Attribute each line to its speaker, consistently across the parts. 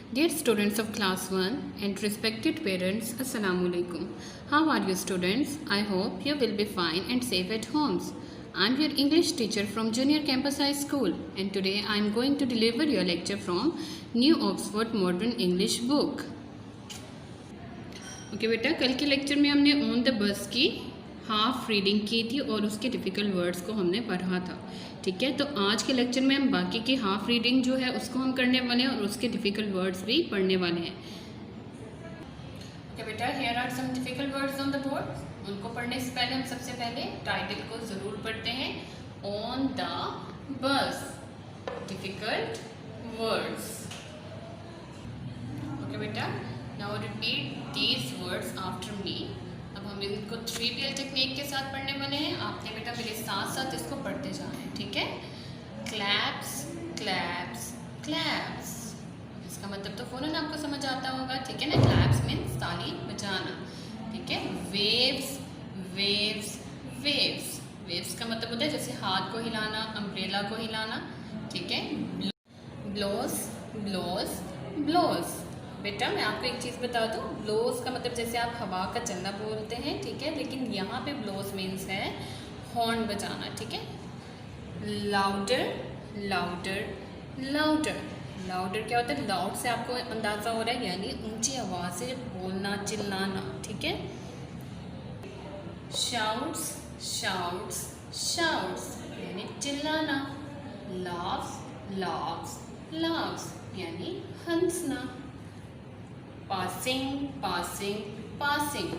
Speaker 1: Dear students of class 1 and respected parents, Assalamu alaikum. How are you students? I hope you will be fine and safe at homes. I am your English teacher from Junior Campus High School and today I am going to deliver your lecture from New Oxford Modern English book. Okay बेटा, कल के lecture में हमने on the बस की half reading की थी और उसके डिफ़िकल्ट वर्ड्स को हमने पढ़ा था। ठीक है, तो आज के लेक्चर में हम बाकी की हाफ रीडिंग जो है उसको हम करने वाले हैं और उसके डिफ़िकल्ट वर्ड्स भी पढ़ने वाले हैं। ओके बेटा, here are some difficult words on the board. उनको पढ़ने से पहले हम सबसे पहले टाइटल को ज़रूर पढ़ते हैं, on the bus, difficult words. Okay बेटा, now repeat these words after me. अब हम इनको 3PL टेक्निक के साथ पढ़ने वाले हैं। आपने बेटा मेरे साथ साथ इसको पढ़ते जाना है, ठीक है। क्लैप्स क्लैप्स क्लैप्स, इसका मतलब तो फ़ौरन आपको समझ आता होगा, ठीक है ना। क्लैप्स मीन्स ताली बजाना, ठीक है। वेव्स वेव्स वेव्स, वेव्स का मतलब होता है जैसे हाथ को हिलाना, अम्ब्रेला को हिलाना, ठीक है। ब्लोज ब्लोज ब्लोज, बेटा मैं आपको एक चीज़ बता दूँ, ब्लोज का मतलब जैसे आप हवा का चलना बोलते हैं, ठीक है, लेकिन यहाँ पे ब्लोज मीन्स है हॉर्न बजाना, ठीक है। लाउडर लाउडर लाउडर, लाउडर क्या होता है, लाउड से आपको अंदाज़ा हो रहा है यानी ऊंची आवाज़ से बोलना, चिल्लाना, ठीक है। शाउट्स शाउट्स शाउट्स यानी चिल्लाना। लाव्स लाव्स लाव्स यानी हंसना। पासिंग पासिंग पासिंग,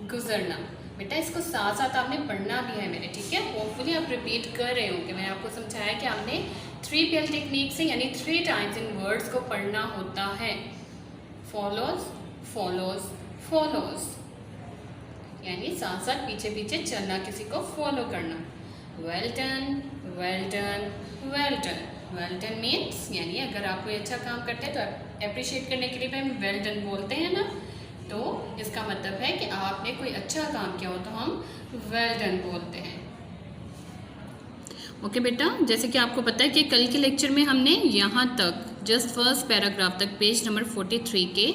Speaker 1: गुजरना। बेटा इसको साथ साथ आपने पढ़ना भी है मेरे, ठीक है। होपफुली आप रिपीट कर रहे होंगे। मैंने आपको समझाया कि आपने 3PL टेक्निक से यानी 3 टाइम्स इन वर्ड्स को पढ़ना होता है। फॉलोज फॉलोज फॉलोज यानी साथ साथ पीछे पीछे चलना, किसी को फॉलो करना। Well done well done well done, well done means यानी अगर आप कोई अच्छा काम करते हैं तो अप्रिशिएट करने के लिए भी हम वेल डन बोलते हैं ना, तो इसका मतलब है कि आपने कोई अच्छा काम किया हो तो हम वेल डन बोलते हैं। ओके बेटा, जैसे कि आपको पता है कि कल के लेक्चर में हमने यहाँ तक जस्ट फर्स्ट पैराग्राफ तक, पेज नंबर 43 के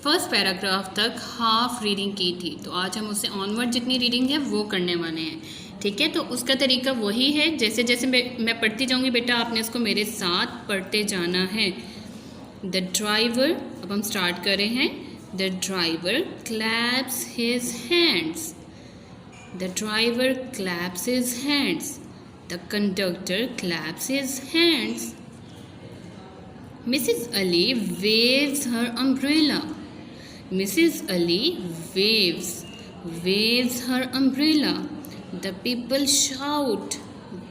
Speaker 1: फर्स्ट पैराग्राफ तक हाफ रीडिंग की थी, तो आज हम उससे ऑनवर्ड जितनी रीडिंग है वो करने वाले हैं, ठीक है। तो उसका तरीका वही है, जैसे जैसे मैं पढ़ती जाऊँगी बेटा आपने इसको मेरे साथ पढ़ते जाना है। द ड्राइवर, अब हम स्टार्ट कर रहे हैं। The driver claps his hands, the driver claps his hands, the conductor claps his hands, Mrs Ali waves her umbrella, Mrs Ali waves her umbrella, the people shout,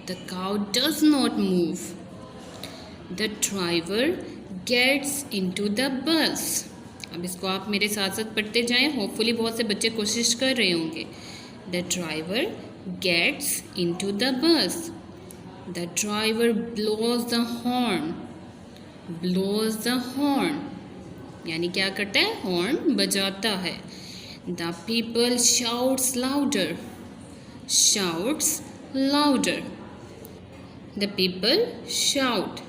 Speaker 1: the cow does not move, the driver gets into the bus। अब इसको आप मेरे साथ साथ पढ़ते जाएं, hopefully बहुत से बच्चे कोशिश कर रहे होंगे। The driver gets into the bus, the driver blows the horn, blows the horn यानी क्या करता है, हॉर्न बजाता है। The people shouts louder, shouts louder, the people shout,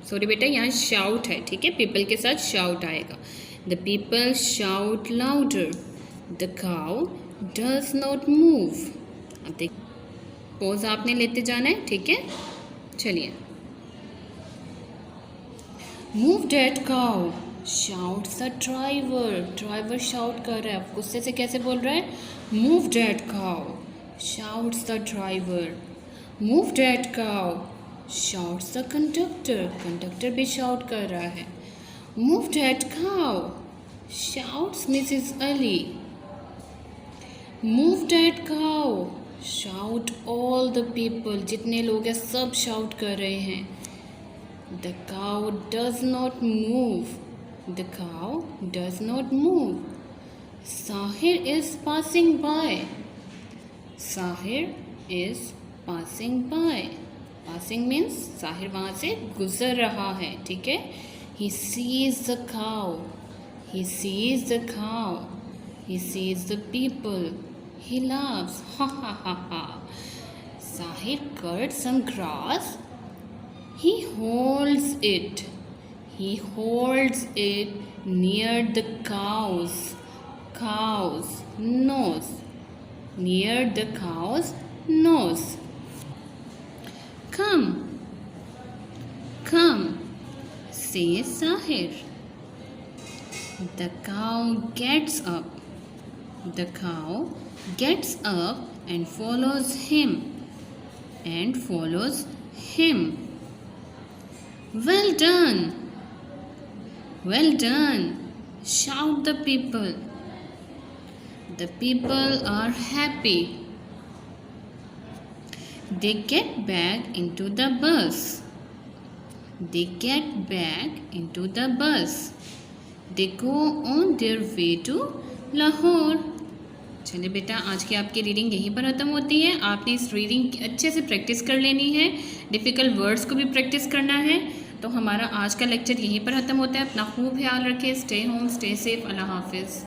Speaker 1: sorry बेटा यहाँ shout है, ठीक है, people के साथ shout आएगा। The people shout louder, the cow does not move। अब देख पॉज आपने लेते जाना है, ठीक है। चलिए, move that cow, shouts the driver, driver shout कर रहा है, गुस्से से कैसे बोल रहा है, move that cow, shouts the driver, move that cow, shouts the conductor, conductor भी शाउट कर रहा है, move that cow, shouts Mrs. Ali, move that cow, shout all the people, जितने लोग हैं सब शाउट कर रहे हैं। The cow does not move, the cow does not move, Sahir is passing by, Sahir is passing by, passing means Sahir वहाँ से गुजर रहा है, ठीक है। He sees the cow, he sees the cow, he sees the people, he laughs, ha ha ha ha। Sahir cuts some grass, he holds it, He holds it near the cow's nose. Near the cow's nose. Come, come, says Sahir. The cow gets up. The cow gets up and follows him. Well done! Well done! Shout the people. The people are happy. They get back into the bus. They go on their way to Lahore. चलिए बेटा, आज की आपकी reading यहीं पर ख़त्म होती है। आपने इस रीडिंग अच्छे से प्रैक्टिस कर लेनी है, डिफ़िकल्ट वर्ड्स को भी प्रैक्टिस करना है। तो हमारा आज का लेक्चर यहीं पर ख़त्म होता है। अपना खूब ख्याल रखें। Stay home, stay safe. अल्लाह हाफिज़।